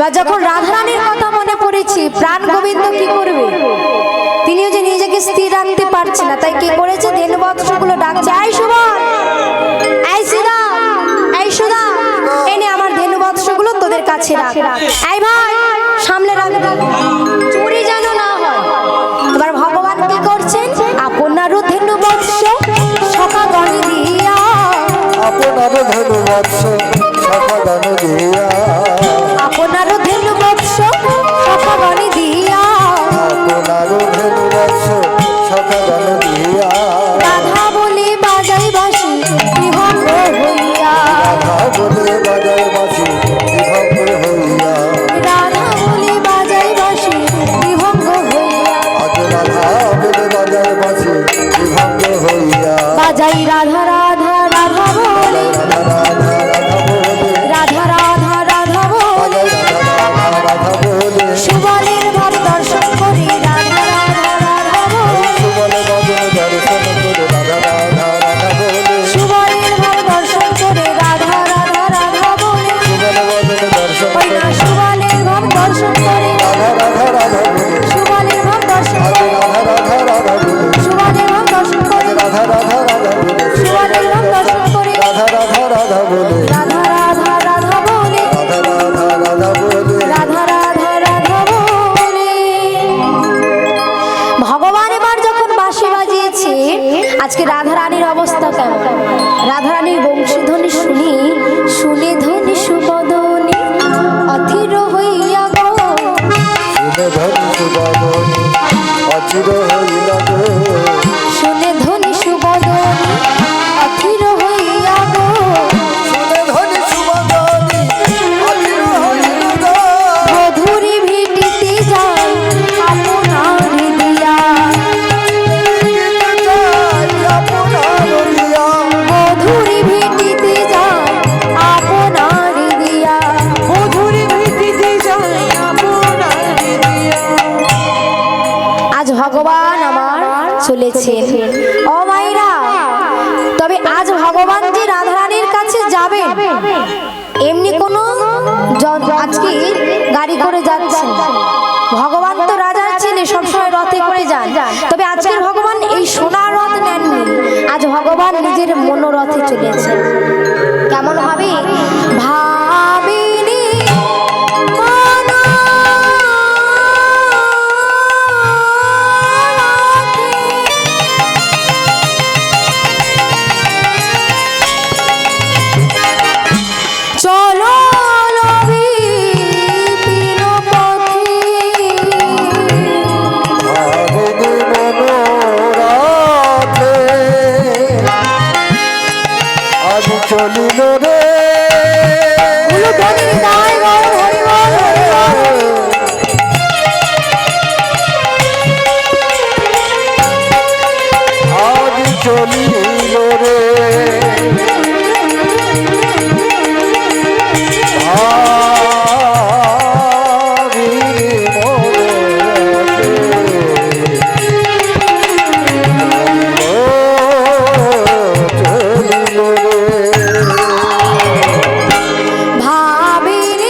এবার যখন রাধারানীর কথা মনে পড়েছে, প্রাণ গোবিন্দ কি করবে? তিনিও যে নিজেকে স্থির রাখতে পারছে না, তাই কি করেছে? ধেনুবৎসগুলো ডাকছে, এই সুবল, এই সুদা, এই সুদা, এনে আমার ধেনুবৎসগুলো তোদের কাছে রাখ। এই ভাই সামনে রাখবি, চুরি যেন না হয়। এবার ভগবান কি করছেন? আপনার ধেনুবৎস সখাগণ দিয়া, আপনার ধেনুবৎস সখাগণ দিয়া, আপনার ধেনুবৎস সখাগণ দিয়া, আপনার ধেনুবৎস সখাগণ দিয়া, রাধা বলে বাজাই বাঁশি বিভঙ্গ হইয়া, রাধা বলে বাজায় বাঁশি বিভঙ্গ হইয়া, রাধা বলে বাজাই বাঁশি বিভঙ্গ হইয়া, আজ রাধা বলে বাজায় বাঁশি বিভঙ্গ হইয়া, বাজাই রাধা রাধা রাধা বলে, রাধা রাধা রাধা বলে, রাধা রাধা রাধা বলে, রাধা রাধা রাধা বলে, সুবলের ভাব দর্শন করে রাধা রাধা রাধা বলে, সুবলে বদন দর্শন করে রাধা রাধা রাধা বলে, সুবলের ভাব দর্শন করে রাধা রাধা রাধা বলে, সুবলে বদন দর্শন ওই করে না সুবলের ভাব দর্শন করে রাধা রাধা রাধা বলে, সুবলের ভাব দর্শন আজ করে, রাধা রাধা রাধা বলে, সুবলের ভাব দর্শন করে, রাধা রাধা রাধা বলে, সুবলের ভাব দর্শন করে, রাধা রাধা রাধা বলে, রাধা রাধা রাধা বলে, রাধা রাধা রাধা বলে, রাধা রাধা রাধা বলে। ভগবান এবার যখন বাঁশি বাজিয়েছে, আজকে রাধা রানীর অবস্থা কেমন? রাধা রানীর বংশীধ্বনি শুনি, শুনে ধ্বনি সুবদনি অথির হইয়া গো, শুনে ধরি সুবদনি অচির হইল গো, শুনে ধ্বনি সুবদনি অথির হইয়া গো, শুনে ধরি সুবদনি অচির হইল গো, মধুরী ভিটিতে যায় আপনার দিয়া, আপনার দিয়া, মধুরী ভিটিতে যায় আপনার দিয়া, মধুরী ভিটিতে যায় আপনার দিয়া। আজ ভগবান আমার চলেছেন ও মাইরা, তবে আজ ভগবান যে রাধারানীর কাছে যাবেন এমনি কোনো আজকে গাড়ি করে যাচ্ছেন। ভগবান তো রাজার ছেলে, সবসময় রথে করে যান, তবে আজকের ভগবান এই সোনার রথ নেননি, আজ ভগবান নিজের মনোরথে চলেছেন। কেমন হবে? ভাবিনি চলো বিপিন পথে, ভাবিনি মনোরথে আজ চলিল রে, উলু ধ্বনি গায় গো হরি বল হরি বল। আজ চলিল রে, ভাবিনি মনোরথে চলিল রে, ভাবিনি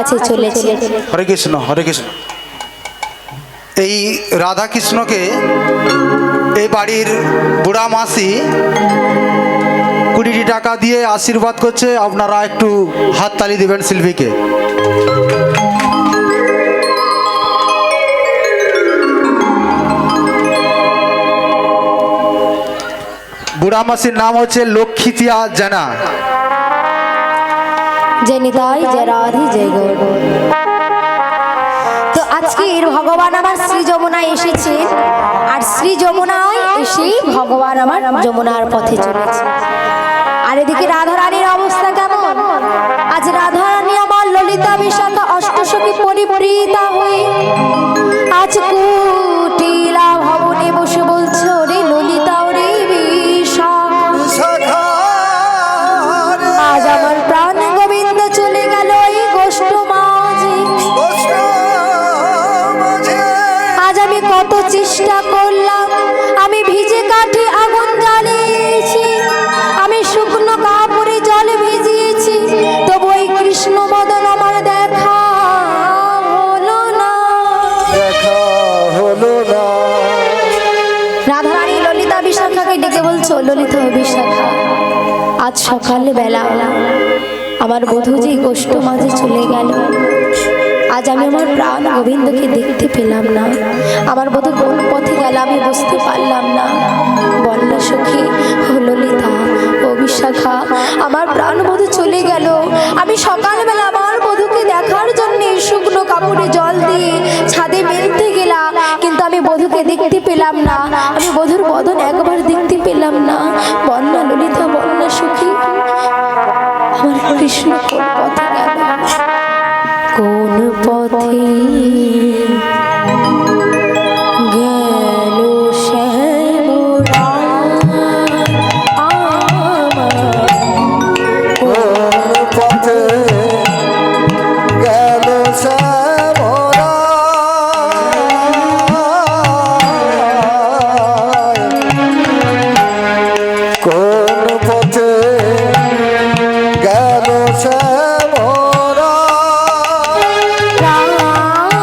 কাছে চলেছে। হরে কৃষ্ণ হরে কৃষ্ণ। এই রাধা কৃষ্ণকে এই বাড়ির বুড়া মাসি 20টি টাকা দিয়ে আশীর্বাদ করছে। আপনারা একটু হাততালি দিবেন শিল্পীকে। বুড়া মাসির নাম হচ্ছে লক্ষ্মীতিয়া জানা। জয় নিতাই জয় রাধে জয় গৌর। তো আজকের ভগবান আমার শ্রী যমুনায় এসেছে, আর শ্রী যমুনায় এসে ভগবান আমার যমুনার পথে চলেছে। আর এদিকে রাধারানীর অবস্থা কেমন? আজ রাধারানী আমার ললিতা বিশাখা অষ্টসখী পরিপ্রীতা হয়ে আজ কুটিলা ভবনে বসে বলছো রে ললিতা রে বিশাখা। আজ আমার প্রাণ গোবিন্দ চলে গেল এই গোষ্ঠ মাঝে। আজ আমি কত চেষ্টা করলাম, আমি ভিজে কাঠে আগুন জ্বালিয়েছি, আমি শুকনো কাপড়ে জল ভিজিয়েছি, তবু ওই কৃষ্ণ মদন আমার দেখা হলো না। রাধারানী ললিতা বিশাখাকে ডেকে বলছো, ললিতা বিশাখা আজ সকালে বেলা আমার বধূ যে গোষ্ঠ মাঝে চলে গেল, আজ আমি আমার প্রাণ গোবিন্দকে দেখতে পেলাম না। আমার বধূ কোন পথে গেল আমি বুঝতে পারলাম না। বল না সখী, ও ললিতা ও বিশাখা, আমার প্রাণ বধূ চলে গেল। আমি সকালবেলা আমার বধূকে দেখার জন্য শুকনো কাপড়ে জল দিয়ে ছাদে মেলতে গেলাম, কিন্তু আমি বধূকে দেখতে পেলাম না। আমি বধূর বদন একবার দেখতে পেলাম না। বল না ললিতা, বল না সখী, আমার কৃষ্ণ কোন পথে গেল? কোন পথে গেল শ্যামরা আমার? কোন পথে গেল শ্যামরা? কোন পথে গেল শ্যামরা? প্রাণ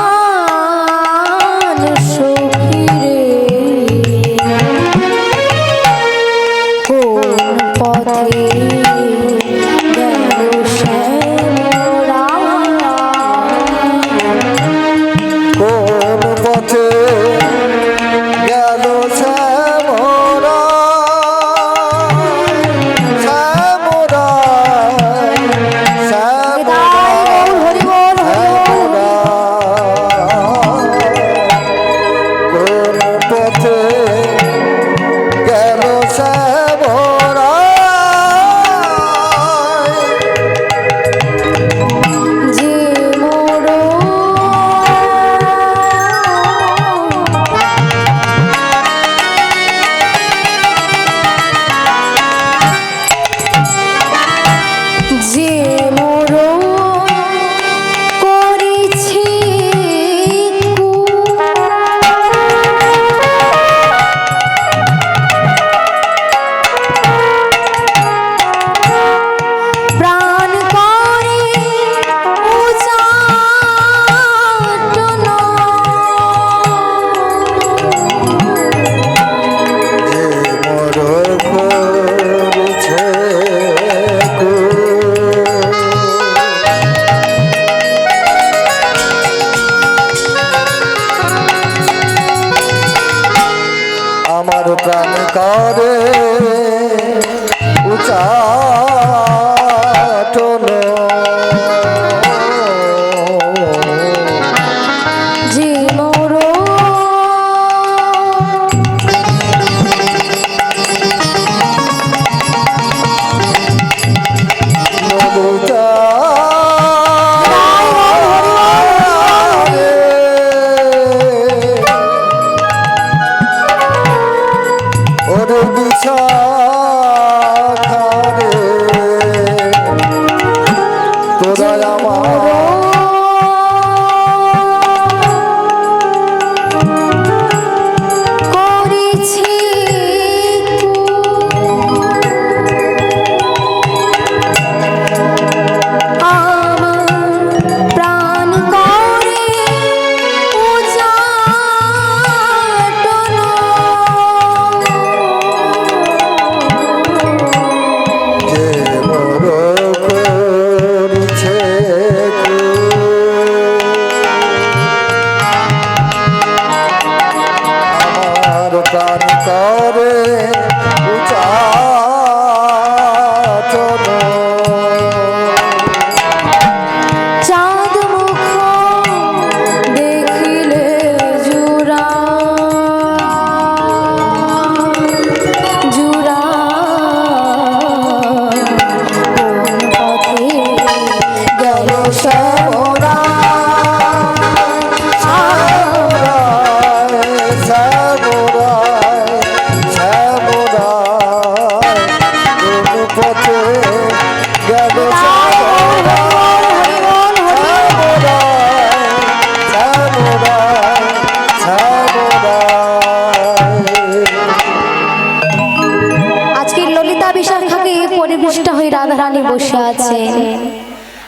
বসে আছে।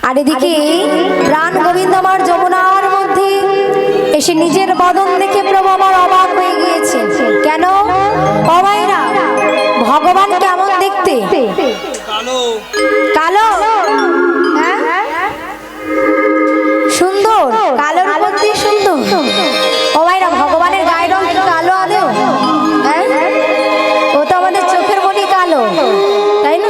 আর এদিকে প্রাণ গোবিন্দ আমার যমুনার মধ্যে এসে নিজের বদন দেখে প্রভু আমার অবাক হয়ে গিয়েছে। কেন ও ভাইরা, ভগবান কেমন দেখতে? কালো, হ্যাঁ? সুন্দর, কালোর মধ্যে সুন্দর। ও ভাইরা, ভগবানের গায়ের রং কি কালো আদৌ? হ্যাঁ, ও তো আমাদের চোখের মনি কালো, তাই না?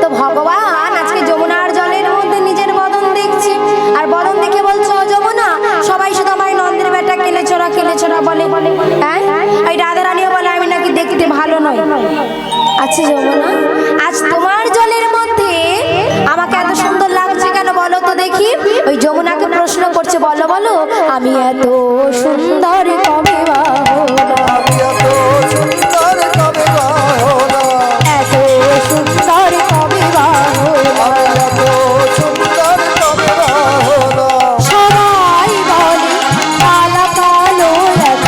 তো ভগবান আজকে যমুনার জলের মধ্যে নিজের বদন দেখছে, আর বদন দেখে বলছে, ও যমুনা, সবাই শুধু আমার নন্দের বেটা কেলেছড়া বলে, হ্যাঁ? ওই রাধারানীও বলে আমি নাকি দেখতে ভালো নয়। আচ্ছা যমুনা, আজ তোমার জলের মধ্যে আমাকে এত সুন্দর লাগছে কেন বলো তো দেখি? ওই যমুনাকে প্রশ্ন করছে, বলো বলো, আমি এত সুন্দর কবে বা হলাম? আমি এত সুন্দর কবে বা হলাম? এত সুন্দর কবে বা হলাম? আমি এত সুন্দর কবে বা হলাম? সবাই বলে কালা কালো, এত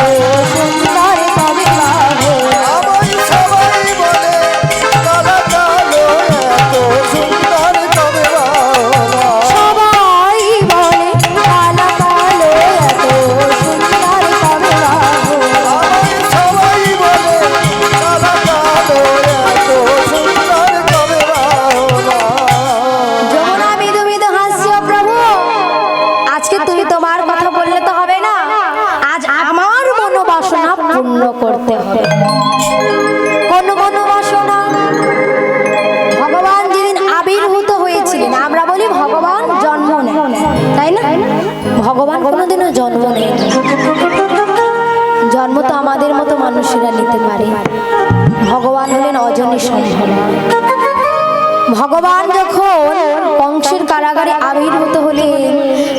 সুন্দর কবে বা হলাম? আমায় সবাই বলে কালা কালো, এত সুন্দর কবে বা হলাম? সবাই বলে কালা কালো, এত সুন্দর কবে বা হলাম? আমায় সবাই বলে কালা কালো, এত সুন্দর কবে বা হলাম? যমুনা মৃদু মৃদু হাসছে, ও প্রভু, আজকে তুমি তোমার কথা বললে তো হবে না, আজ আমার মনোবাসনা পূর্ণ করতে হবে। কোন মনোবাসনা? ভগবান যেদিন আবির্ভূত হয়েছিলেন, আমরা বলি ভগবান জন্ম নেয়, তাই না? ভগবান কোনোদিনও জন্ম নেয়। জন্ম তো আমাদের মতো মানুষেরা নিতে পারে। ভগবান হলেন অজনী সম্ভব। ভগবান যখন কংসের কারাগারে আবির্ভূত হলেন,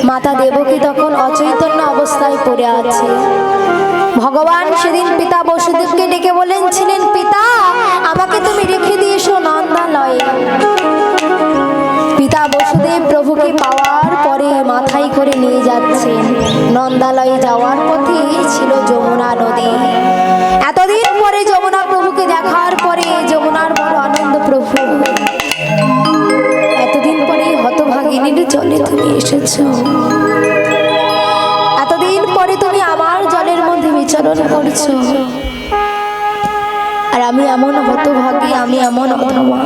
মাতা দেবকী তখন অচৈতন্য অবস্থায় পড়ে আছে। ভগবান সেদিন পিতা বসুদেবকে ডেকে বলেছিলেন, পিতা, আমাকে তুমি রেখে দিয়েছো নন্দালয়ে। পিতা বসুদেব প্রভুকে পাওয়ার পরে মাথায় করে নিয়ে যাচ্ছেন। নন্দালয়ে যাওয়ার পথে ছিল যমুনা নদী। এতদিন পরে যমুনা প্রভুকে দেখার পরে যমুনার বড় আনন্দ। প্রভু, এতদিন পরে হতভাগিনীর জলে তুমি এসেছো, এতদিন পরে তুমি আমার জলের মধ্যে বিচরণ করছো, আর আমি এমন হতভাগী, আমি এমন অধমা।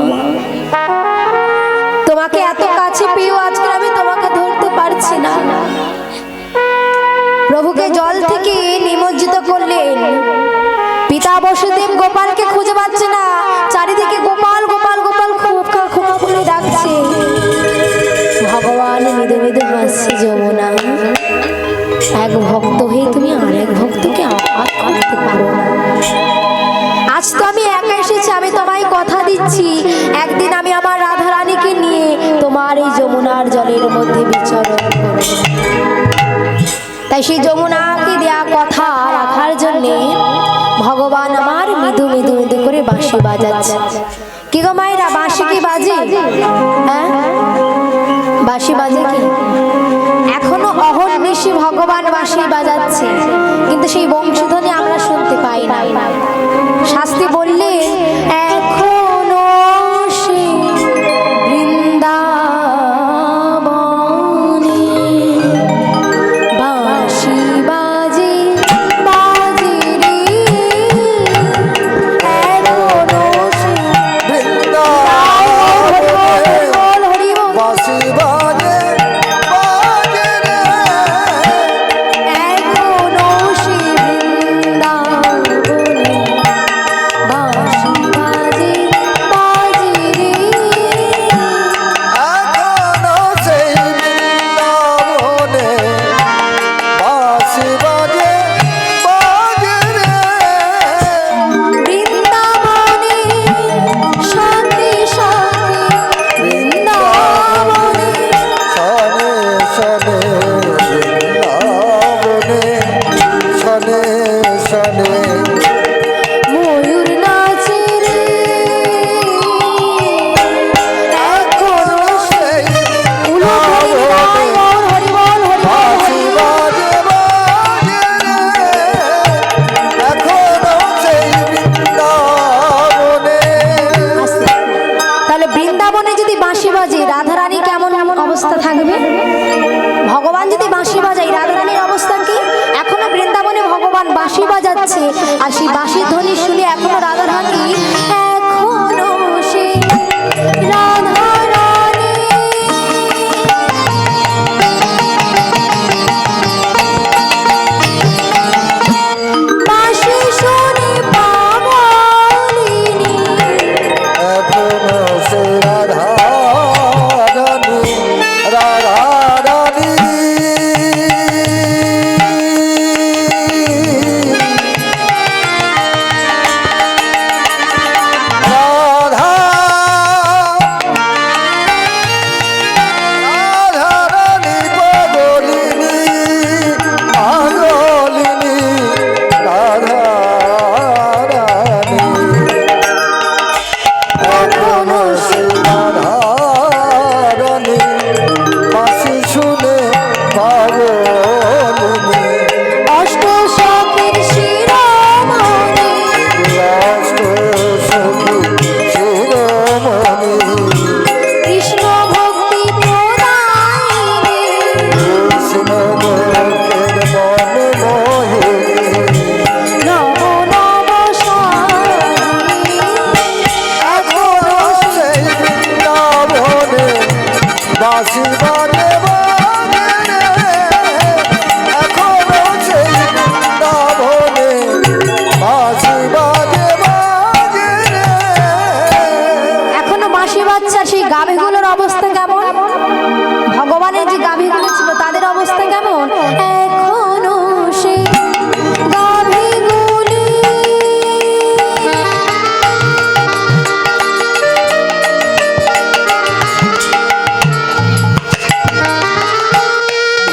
তোমাকে এত কাছে পেয়েও আজকে আমি তোমাকে ধরতে পারছি না। প্রভুকে জল থেকে নিমজ্জিত করলেন। পিতা বসুদেব গোপালকে খুঁজে পাচ্ছে না, চারিদিকে গোপাল গোপাল গোপাল খোকা খোকা বলে ডাকছে। ভগবান মৃদু মৃদু হাসছে, যমুনা, এক ভক্ত হয়ে তুমি আরেক ভক্তকে আঘাত করতে পারো না। আজ তো আমি একা এসেছি, আমি তোমায় কথা দিচ্ছি, একদিন আমি আমার রাধারানীকে নিয়ে তোমার এই যমুনার জলের মধ্যে বিচরণ করব। তাই সেই যমুনাকে দেয়া কথা রাখার জন্যে ভগবান আমার মৃদু মৃদু মৃদু করে বাঁশি বাজাচ্ছে। কি গো মায়েরা, বাঁশি কি বাজে? হ্যাঁ, বাঁশি বাজে কি? এখনো অহর্নিশি ভগবান বাঁশি বাজাচ্ছে, কিন্তু সেই বংশধ্বনি আমরা শুনতে পাই না। শাস্তি বললে, এখনো সে বৃন্দাবনে বাঁশি বাজে বাজে রে, এখনো সে বৃন্দাবনে বল হরি বল। বাঁশি বাজে বাজে রে, এখনো সে বৃন্দাবনে বাঁশি বাজে রাধারানী কেমন এমন অবস্থা থাকবে? ভগবান যদি বাঁশি বাজায় রাধারানীর অবস্থা কি? এখনো বৃন্দাবনে ভগবান বাঁশি বাজাচ্ছে, আর সেই বাঁশির ধ্বনি শুনে এখনো রাধারানী এখনো সে রাধারানী বাঁশি শুনে পাগলিনী এখনো সে রাধা রানী রাধা রানী রাধা রাধা রানী পাগলিনী পাগলিনী রাধা রানী এখনো সে রাধা রানী বাঁশি শুনে পাগলিনী অষ্ট সখীর শিরোমণি রাষ্ট্র সখী শিরোমণি কৃষ্ণ ভক্তি প্রদায়িনী কৃষ্ণ মুখের মন মোহিনী নব নব সাধী এখনো সেই বৃন্দাবনে বাঁশি বাজে বাজে রে। এখনো সেই বৃন্দাবনে বাঁশি বাজে বাজে রে। এখনো বাঁশি বাজছে, সেই গাভীগুলোর অবস্থা কেমন? ভগবানের যে গাভীগুলো ছিল তাদের অবস্থা কেমন? এখনো সেই গাভীগুলি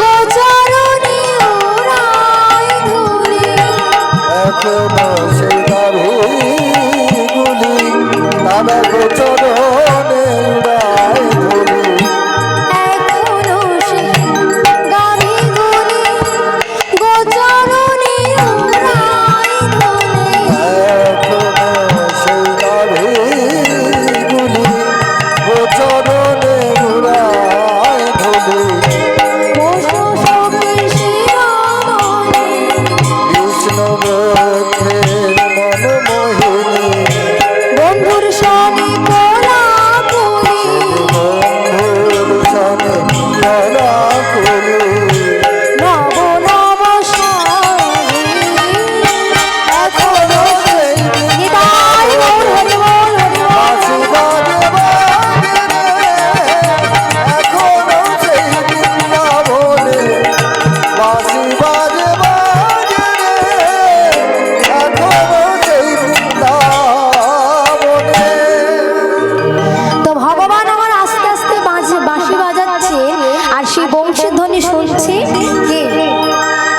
গোচরণী ওরাই ধুলি এখনো সেই গাভীগুলি তারা গোচরণে উড়ায় ধুলি। এখনো সেই গাভীগুলি গোচরণী ওরাই ধুলি এখনো সেই গাভীগুলি গোচরণে উড়ায় ধুলি। পশু সখীর শিরোমণি কৃষ্ণ মুখের মন মোহিনী বন্ধুর সনে কোলাকুলি বন্ধুর সনে কলাকুলি নব নব সাধী এখনো সেই নিতাই গৌর হরি বল হরি বল। বাঁশি বাজে বাজে রে। এখনো সেই বৃন্দাবনে বাঁশি বাজে বাজে রে। এখনো সেই বৃন্দাবনে তো ভগবান আমার আস্তে আস্তে বাঁশি বাজাচ্ছে, আর সেই বংশীর ধ্বনি শুনছে কে?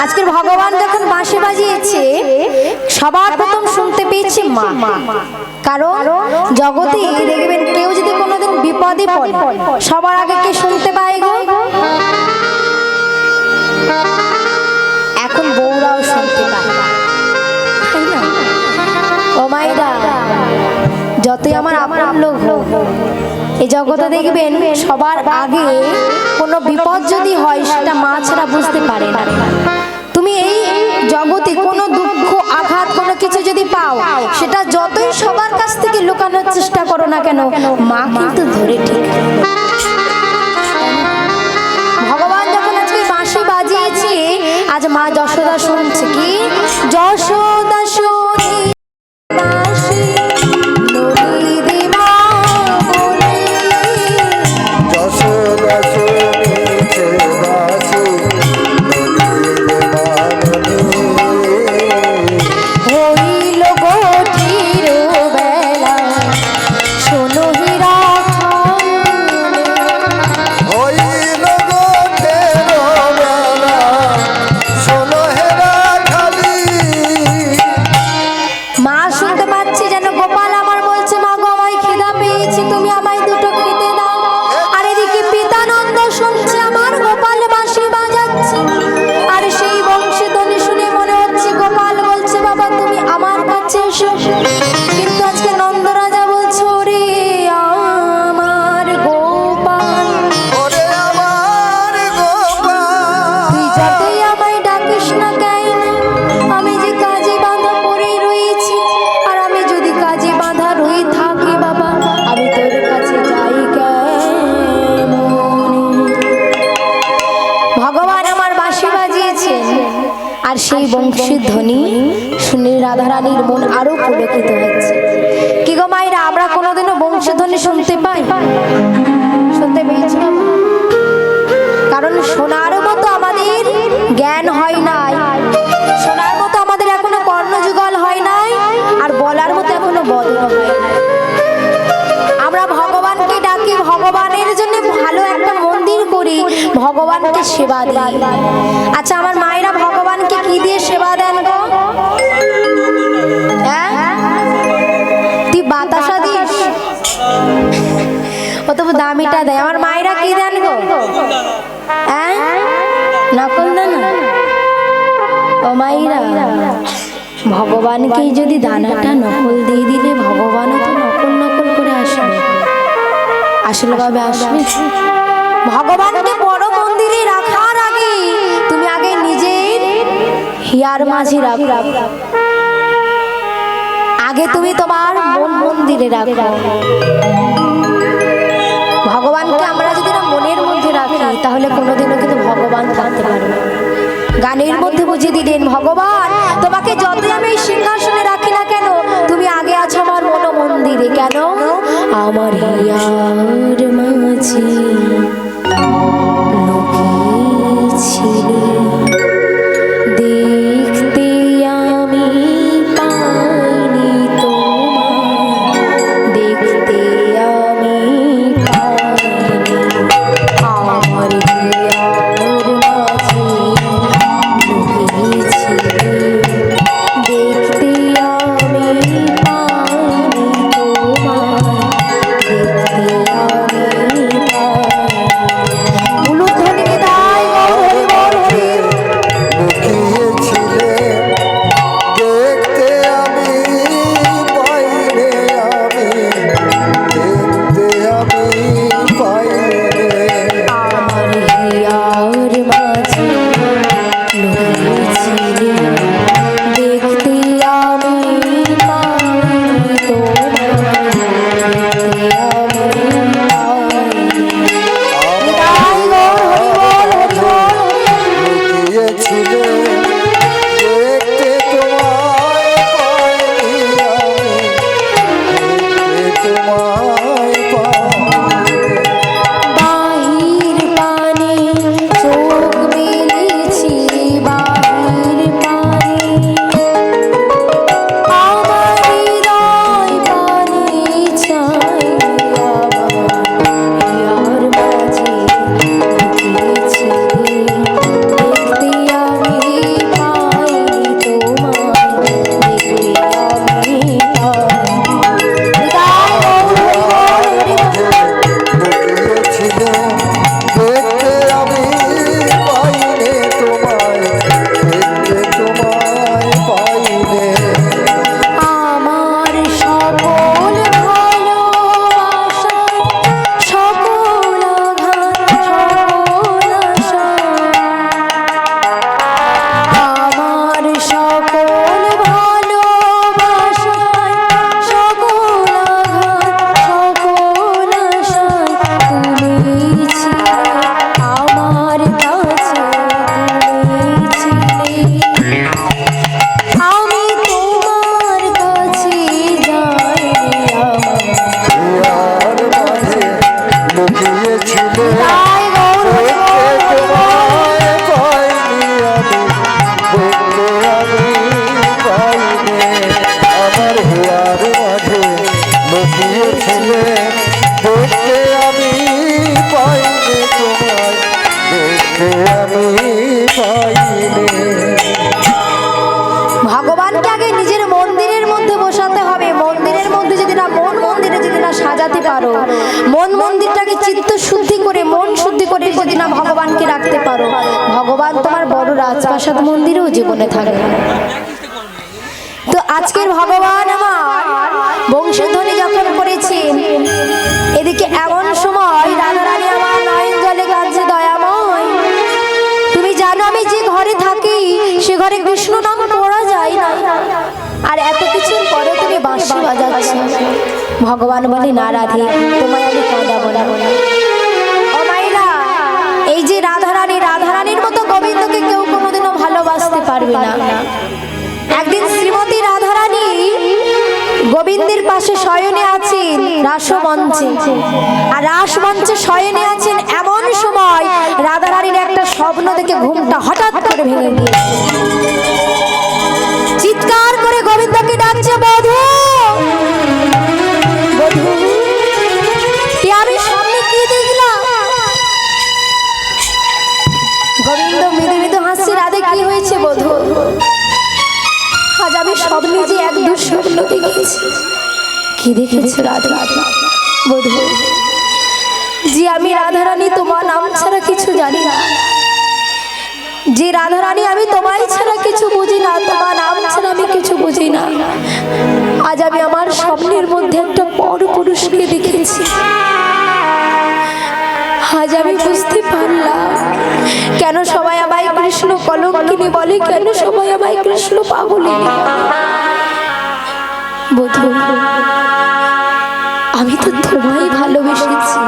আজকের ভগবান যখন বাঁশি বাজিয়েছে সবার প্রথম শুনতে পেয়েছে মা। কারণ জগতে দেখবেন কেউ যদি কোনোদিন বিপদে পড়ে সবার আগে কে শুনতে পায় গো? এখন বউরাও শুনতে পায়, তাই না? ও মাইরা, যতই আমার আপন লোক হোক এই জগতে দেখবেন সবার আগে কোনো বিপদ যদি হয় সেটা মা ছাড়া বুঝতে পারে না। তুমি এই জগতে কোনো দুঃখ আঘাত কোনো কিছু যদি পাও সেটা যতই সবার কাছ থেকে লুকানোর চেষ্টা করো না কেন, মা কিন্তু ধরে ঠিক। ভগবান যখন আজকে বাঁশি বাজিয়েছে, আজ মা যশোদা শুনছে কি? যশোদা শুনি বাঁশি নদী মা বলে যশোদা শুনিছে বাঁশি নদীর বাঁধনে। হইল গঠির বেলা শোনো হীরা আর সেই বংশীর ধ্বনি শুনে রাধারানীর মন আরো পুলকিত হচ্ছে। কি গো মায়েরা, আমরা কোনোদিনও বংশীর ধ্বনি শুনতে পাই? শুনতে পেয়েছি না? কারণ শোনার মতো আমাদের জ্ঞান হয় নাই, শোনার মতো আমাদের এখনো কর্ণযুগল হয় নাই, আর বলার মতো এখনো বদন হয় নাই। আমরা ভগবানকে ডাকি, ভগবানের জন্য ভালো একটা মন্দির করি, ভগবানকে সেবা দিই। আচ্ছা আমার মায়েরা ভগবানকে কি দিয়ে সেবা দেন গো? হ্যাঁ, তুই বাতাসা দিস, ও তো দামিটা দেয়। আমার মায়েরা কি দেন গো? হ্যাঁ, নকল দেন না ও মায়েরা। ভগবানকেই যদি দানাটা নকল দিয়ে দিলে, ভগবানও তো নকল নকল করে আসবে, আসলে ভাবে আসবে। ভগবানকে বড় মন্দিরে রাখার আগে তুমি আগে নিজের হিয়ার মাঝে রাখো, আগে তুমি তোমার মন মন্দিরে রাখো। ভগবানকে আমরা যদি না মনের মধ্যে রাখি, তাহলে কোনোদিনও কিন্তু ভগবান থাকতে পারবে না। গানের মধ্যে বুঝিয়ে দিলেন, ভগবান তোমাকে যতই আমি সিংহাসনে রাখি না কেন, তুমি আগে আছো আমার মন মন্দিরে। কেন? আমার হিয়ার মাঝে লুকিয়েছিলে, দেখতে আমি পাইনি তোমায়, দেখতে আমি পাইনি। আমার হিয়ার মাঝে লুকিয়েছিলে, দেখতে আমি পাইনি তোমায়, দেখতে আমি পাইনি। উলুধ্বনি তাই গৌর হরি বল হরি। লুকিয়েছিলে, দেখতে আমি পাইনে, আমি দেখতে আমি পাইনে। আমার হিয়ার মাঝে লুকিয়েছিলে, দেখতে আমি পাইনি তোমায়, দেখতে আমি পাইনি। তাই গৌর হরি বল হরি বল হরি। লুকিয়েছিলে, দেখতে তোমায় পাইনি, আমি দেখতে তোমায় পাইনি। বাহির পানে চোখ মেলেছি, বাহির পানে আমার হৃদয় পানে চাই, আমার হিয়ার মাঝে লুকিয়েছিলে, দেখতে আমি পাইনি তোমায়, দেখতে আমি পাইনি। তাই গৌর হরি বল হরি বল। লুকিয়েছিলে, দেখতে আমি পাইনে তোমায়, দেখতে তোমায় পাইনে। আমার সকল ভালোবাসা, সকল আঘাত, সকল আশা, আমার সকল ভালোবাসা, সকল আঘাত, সকল আশা, তুমি ছিলে আমার কাছে, তুমি ছিলে। আমি তোমার কাছে যাই, আমার হিয়ার মাঝে লুকিয়েছিলে, তাই গৌর হরি বল হরি বল। তোমায় পাইনি, আমি দেখতে আমি পাইনি। আমার হিয়ার মাঝে লুকিয়েছিলে, দেখতে আমি পাইনি তোমায়, দেখতে আমি পাইনি। ভগবানকে আগে নিজের মন্দিরের মধ্যে বসাতে হবে। মন্দিরের মধ্যে যদি না মন মন্দিরে যদি না সাজাতে পারো, মন মন্দিরটাকে চিত্ত শুদ্ধি করে, মন শুদ্ধি করে যদি না ভগবানকে রাখতে পারো, ভগবান তোমার বড় রাজপ্রাসাদ মন্দিরেও জীবনে থাকবে না। তো আজকের ভগবান আমার বংশধ্বনি যখন করেছেন, এদিকে এমন সময় রাধারানী আমার নয়ন জলে কাঁদছে, দয়াময় তুমি জানো আমি যে ঘরে থাকি সে ঘরে কৃষ্ণ নাম পড়া যায় না, আর এত কিছুর পরে তুমি বাঁশি বাজাচ্ছ। ভগবান বলে, না রাধে, তোমায় আমি কাঁদাবো না। ও মাইরা, এই যে রাধারানী, রাধারানীর মতো গোবিন্দকে কেউ কোনোদিনও ভালোবাসতে পারবে না। রাসমঞ্চে, আর রাসমঞ্চে শয়নে আছেন এমন সময় রাধারানীর একটা স্বপ্ন দেখে ঘুমটা হঠাৎ করে ভেঙে গিয়েছে। চিৎকার করে গোবিন্দকে ডাকছে, বধূ বধূ, এ আমি সামনে কি দেখলাম? গোবিন্দ মৃদু মৃদু হাসছে, রাধে কি হয়েছে বধূ? আজ আমি স্বপ্নে যে এক দুঃস্বপ্ন দেখেছি। কি দেখেছো রাধা? বধূ, যে আমি রাধারানী তোমার নাম ছাড়া কিছু জানি না, যে রাধারানী আমি তোমায় ছাড়া কিছু বুঝি না, তোমার নাম ছাড়া আমি কিছু বুঝি না। আজ আমি আমার স্বপ্নের মধ্যে একটা পর পুরুষকে দেখেছি। আজ আমি বুঝতে পারলাম কেন সবাই আমায় কৃষ্ণ কলঙ্কিনী বলে, কেন সবাই আমায় কৃষ্ণ পাগলিনী বলে। বধূ, আমি তো তোমায় ভালোবেসেছি।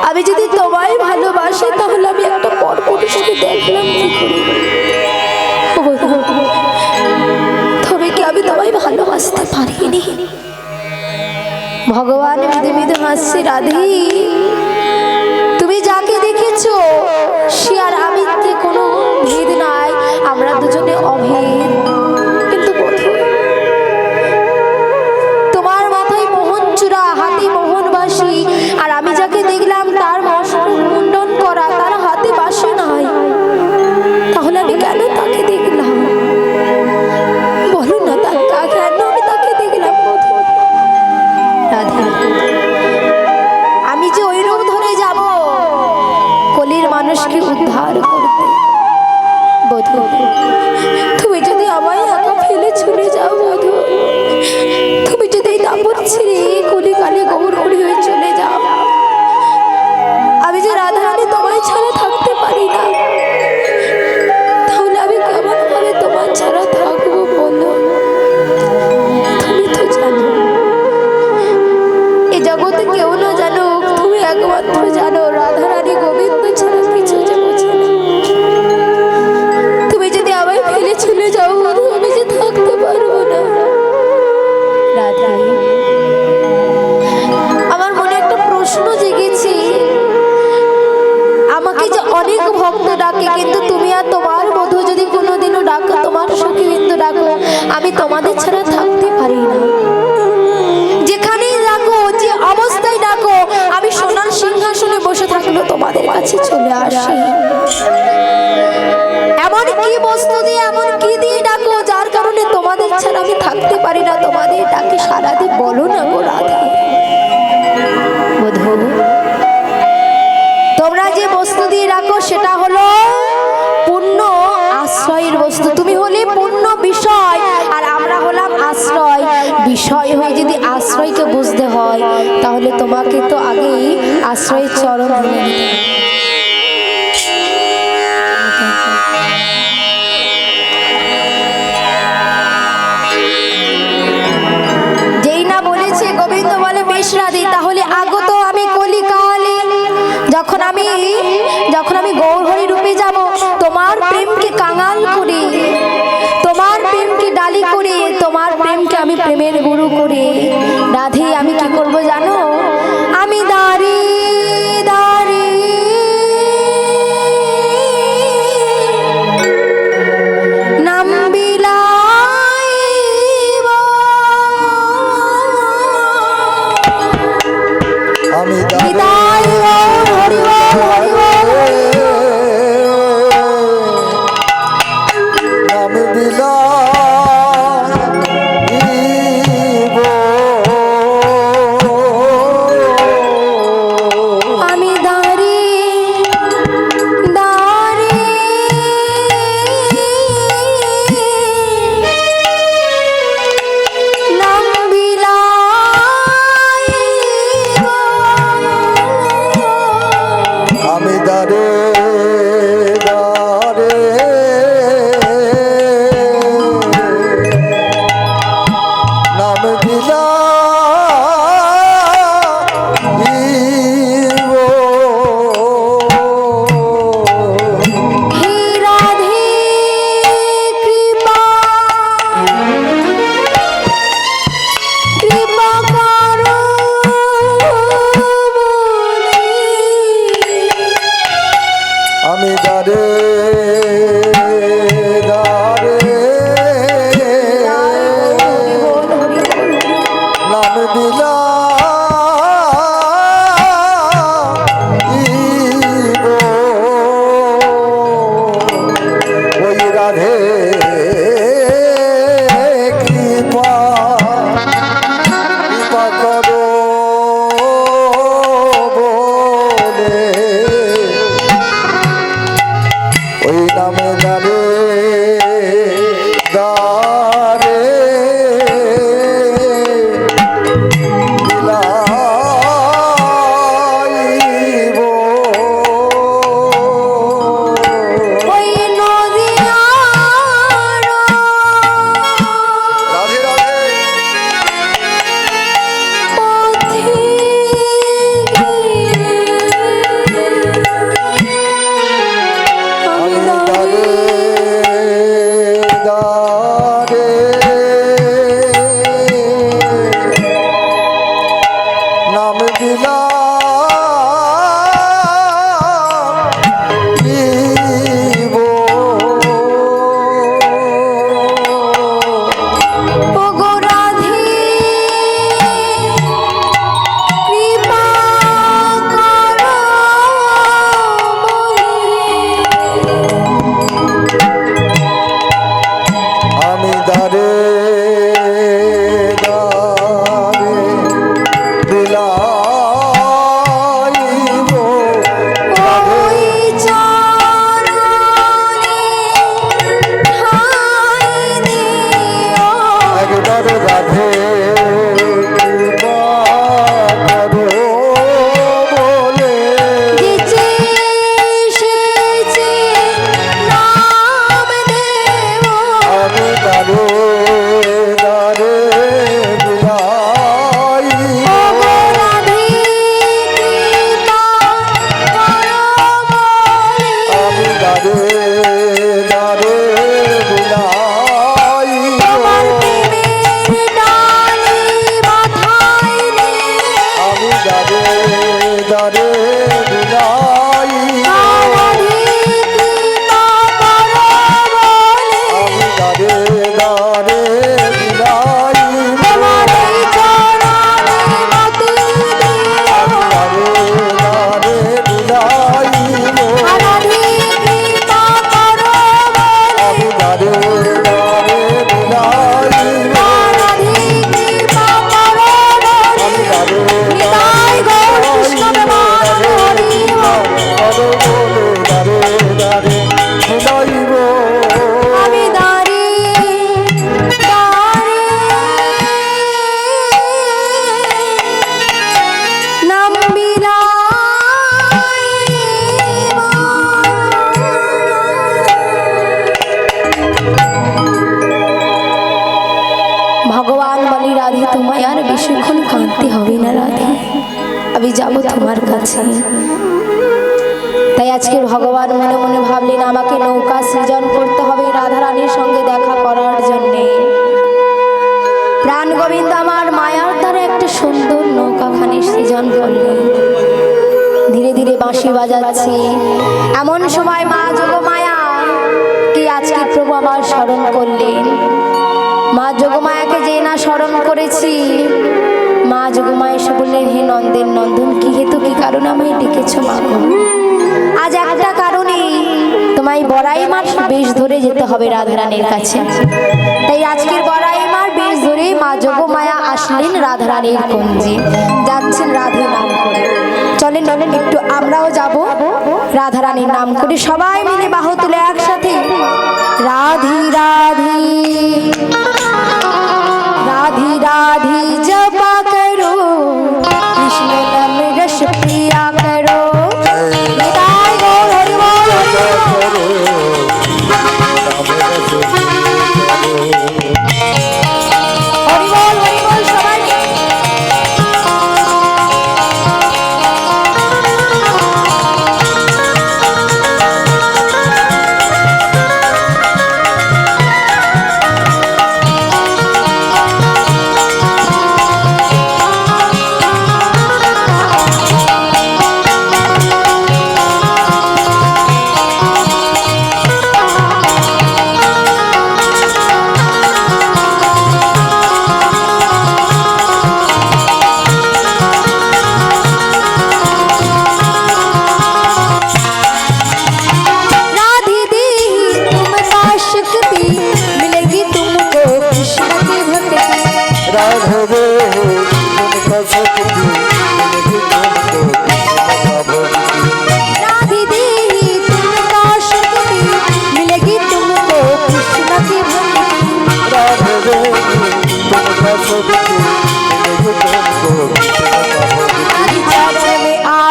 আমি যদি তোমায় ভালোবাসি তাহলে আমি একটা পরপুরুষকে দেখলাম কি করে? তবে কি আমি তোমায় ভালোবাসতে পারিনি? ভগবান মৃদু মৃদু হাসছে, রাধে তুমি যাকে দেখেছো সে আর আমিতে কোনো ভেদ নাই, আমরা দুজনে অভেদ। কিন্তু বধূ, তোমার মাথায় মোহন চূড়া, হাতে মোহন বাসি, আর আমি যাকে দেখলাম তার মস্তক মুন্ডন করা, তার হাতে বাসি নাই। তাহলে আমি কেন তাকে দেখলাম? বলো না, কেন আমি তাকে দেখলাম? বধূ, রাধে, আমি যে ওই রূপ ধরে যাব কলির মানুষকে উদ্ধার করতে। বধূ, তুমি যদি আমায় একা ফেলে চলে যাও, বধূ, তুমি যদি এই দাপট ছেড়ে কলিকালে গৌরহরি হয়ে চলে যাও, আমি যে রাধারানী তোমায় ছাড়া থাকতে পারি না, তাহলে আমি কেমন ভাবে তোমার ছাড়া থাকবো বলো? তুমি তো জানো, এ জগতে কেউ না জানো, তুমি একমাত্র জানো, রাধারানী গোবিন্দ ছাড়া কিছু যে বোঝে না। তুমি যদি আমায় ফেলে চলে যাও, আমি যে থাকতে পারবো না। রাধা, আমার মনে একটা প্রশ্ন জেগেছে। আমাকে যে অনেক ভক্ত ডাকে, কিন্তু তুমি আর তোমার বধূ যদি কোনোদিনও ডাকো, তোমার সখী বিন্দু ডাকো, আমি তোমাদের ছাড়া থাকতে পারি না। যেখানেই ডাকো, যে অবস্থায় ডাকো, আমি সোনার সিংহাসনে বসে থাকলেও তোমাদের কাছে চলে আসি। এমন কি বস্তু দিয়ে, এমন কি দিয়ে ডাকো যার কারণে তোমাদের ছাড়া আমি থাকতে পারি না, তোমাদের ডাকে সারা দিন? বলো না গো রাধে। বধূ, তোমরা যে বস্তু দিয়ে রাখো সেটা হলো পূর্ণ আশ্রয়ের বস্তু। তুমি হলে পূর্ণ বিষয়, আর আমরা হলাম আশ্রয়। বিষয় হয়ে যদি আশ্রয়কে বুঝতে হয়, তাহলে তোমাকে তো আগেই আশ্রয়ের চরণ ধরে নিতে হবে। যেই না বলেছে গোবিন্দ বলে বেশ রাধে, তাহলে আগত আমি কলিকালে যখন আমি গৌরহরি রূপে যাব, তোমার প্রেমকে কাঙাল করে, তোমার প্রেমকে ডালি করে, তোমার প্রেমকে আমি প্রেমের গুরু করে, রাধে আমি কি করব জানো? আমি দাঁড়িয়ে দাঁড়িয়ে নাম বিলাইব, আমি বিদায় হরি বল, হরি বল। নাম বিলাইব, আমি দাঁড়িয়ে দাঁড়িয়ে নাম বিলাইব, তোমার কাছে। তাই আজকে ভগবান মনে মনে ভাবলেন আমাকে নৌকা সৃজন করতে হবে রাধারানীর সঙ্গে দেখা করার জন্যে। প্রাণ গোবিন্দ আমার মায়ার দ্বারা একটা সুন্দর নৌকাখানি সৃজন করলেন। ধীরে ধীরে বাঁশি বাজাচ্ছে। এমন সময় মা যোগমায়া কি আজকে প্রভু আমার স্মরণ করলেন। মা যোগমায়াকে যে না স্মরণ করেছি, মা যোগমায়া এসে বললেন, হে নন্দের নন্দন, কি হেতু কি কারণে আমায় ডেকেছো মা গো? আজ একটা কারণে তোমায় বড়াই মাস বেশ ধরে যেতে হবে রাধারানীর কাছে। তাই আজকের বড়াই মাস বেশ ধরে মা যোগমায়া আসলেন রাধারানীর কুঞ্জে, যাচ্ছেন রাধে নাম করে। চলেন চলেন একটু আমরাও যাব রাধারানীর নাম করে, সবাই মিলে বাহু তুলে একসাথে রাধি রাধি राधी राधी जपा करो, कृष्ण नाम रस पिया करो। निताय गौर हरि बोल हरि बोल। हरि बोल हरि बोल सबाई।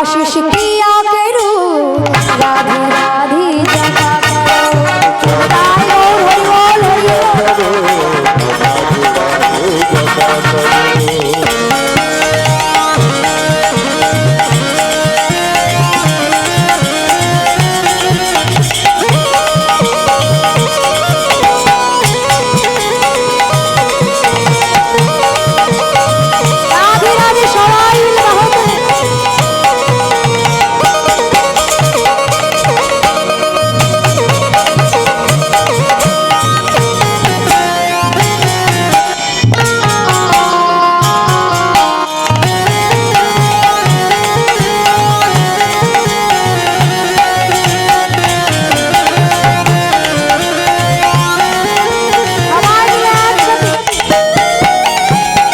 आशीष किया करो, राधे राधे जपा करो।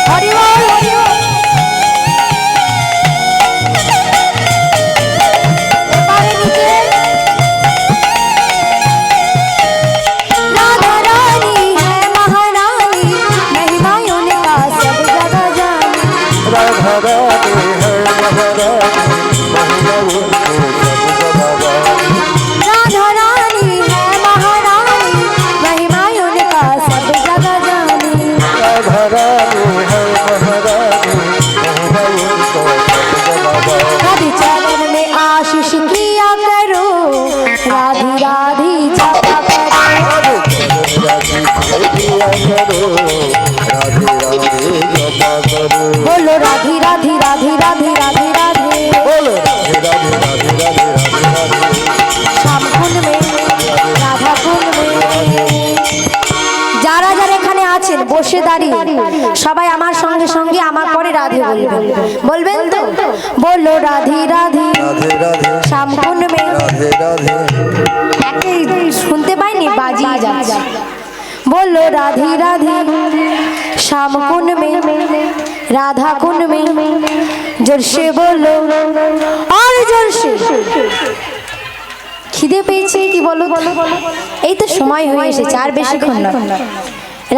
हरि बोल हरि राधे राधे सबाई मिले बाहु बोलो राधी राधी राधी राधी राधी राधे बोलो राधे राधे राधे राधे राधे श्याम कुंड में राधा कुंड में যারা যারা এখানে আছেন বসে দাঁড়িয়ে সবাই আমার সঙ্গে সঙ্গে আমার পরে রাধে বলবেন, বলবেন তো? বলো রাধে রাধে राधे राधे শ্যাম কুंड में राधे राधे একই শুনতে পাইনি, বাজিয়ে যাচ্ছে। बोलो राधे राधे श्याम कुंड में राधा कुंड में जोर से बोलो और जोर से। খিদে পেয়েছে কি বলো? এই তো সময় হয়ে এসেছে, আর বেশিক্ষণ না।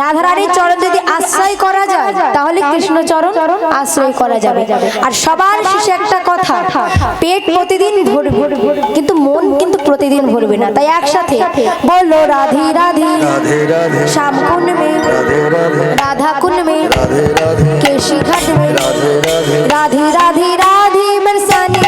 রাধারানীর চরণ যদি আশ্রয় করা যায় তাহলে কৃষ্ণ চরণ আশ্রয় করা যাবে। আর সবার শেষে একটা কথা, পেট প্রতিদিন ভরবে কিন্তু মন কিন্তু প্রতিদিন ভরবে না। তাই একসাথে বলো রাধে রাধে राधे राधे श्याम कुंड में राधे राधे राधा कुंड में राधे राधे केशी घाट में राधे राधे राधे राधे राधे बरसाने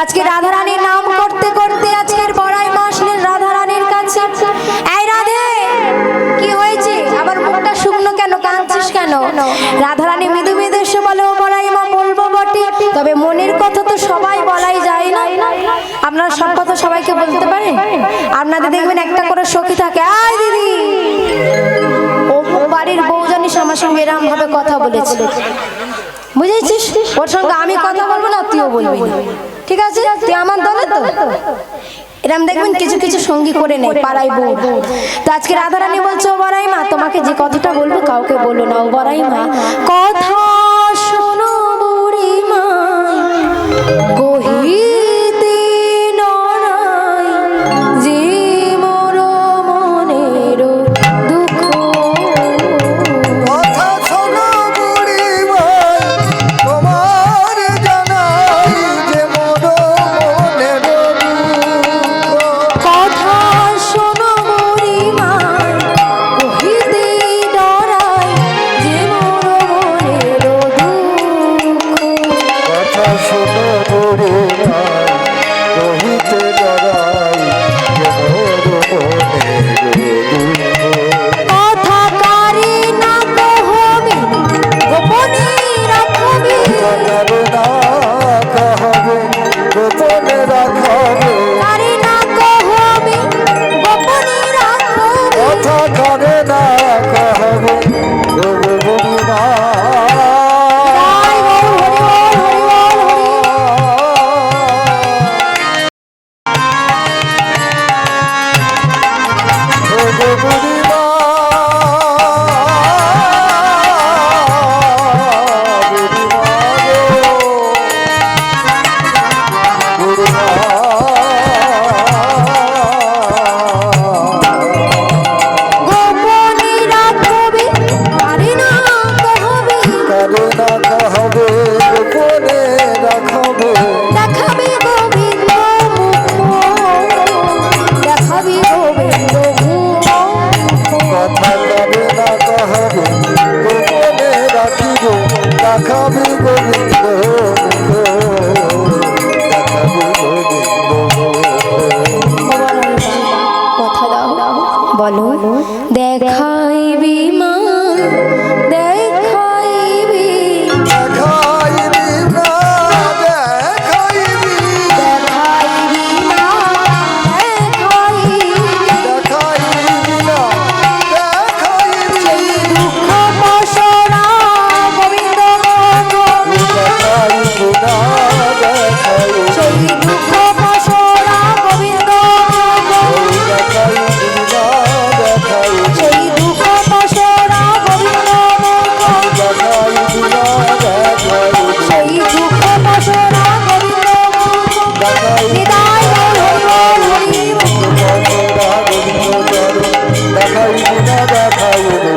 আজকে রাধারানীর নাম করতে করতে আজকের বড়াই মা আসলেন রাধারানীর কাছে। এই রাধে, কি হয়েছে? আবার মুখটা শুকনো কেন, কাঁদছিস কেন? রাধারানী মৃদু মৃদু এসে বলে, ও বড়াই মা বলবো বটে, তবে মনের কথা তো সবাই বলাই যায় না। আপনারা সব কথা সবাইকে বলতে পারেন? আপনাদের দেখবেন একটা করে সখী থাকে, আয় দিদি ও বাড়ির বউ জানিস আমার সঙ্গে এরকম ভাবে কথা বলেছে, বুঝেছিস? ওর সঙ্গে আমি কথা বলবো না, তুইও বলবি না, ঠিক আছে? তুই আমার দলে তো। এরকম দেখবেন কিছু কিছু সঙ্গী করে নেয় পাড়ায় বউ। তো আজকে রাধারানী বলছে, ও বড়াই মা তোমাকে যে কথাটা বলবো কাউকে বলো না। ও বড়াই মা, কথা শোনো বুড়ি মা, কহিতে নরাই যে মোর মনের দুঃখ। কথা শোনো বুড়িমা, তোমার জানাই যে মোর মনের দুঃখ। কথা শোনো বুড়ি মা, কহিতে ডরাই যে মোর মনের দুঃখ। কথা শোনো বুড়িমা, কহিতে ডরাই যে মোর মনের দুঃখ। কথা কারে না কহবি, গোপনে রাখবি। কারে না কহবে, গোপনে রাখবে। কারে না কহবি, গোপনে রাখবি। কথা কারে না কহবে, ও বুড়িমা। জয় গৌর হরি বল, হরি বল, হরি বল। ও বুড়িমা, গোপনে রাখবি, কারে না কহবি। কারে না কহবে, গোপনে রাখবে। দেখাবি গোবিন্দ মুখ, দেখাবি গোবিন্দ মুখ। কথা কারে না কহবে, গোপনে রাখিব। দেখাবি গোবিন্দ মুখ, দেখাবি গোবিন্দ মুখ। কথা দাও, বলো। দেখাইবি মা, দেখাইবি, দেখাইবি না, দেখাইবি। দেখাইবি মা, দেখাইবি। দেখাইবি না, দেখাইবি। সেই দুঃখ পসরা গোবিন্দ মুখ। দেখাইবি না, দেখাইবি। সেই দুঃখ পসরা গোবিন্দ মুখ। দেখাইবি না, দেখাইবি। সেই দুঃখ পসরা গোবিন্দ মুখ। দেখাইবি না, দেখাইবি। সেই দুঃখ পসরা গোবিন্দ মুখ। দেখাইবি নিতাই গৌর হরি বল, হরি বল। দেখাইবি না, দেখাইবি।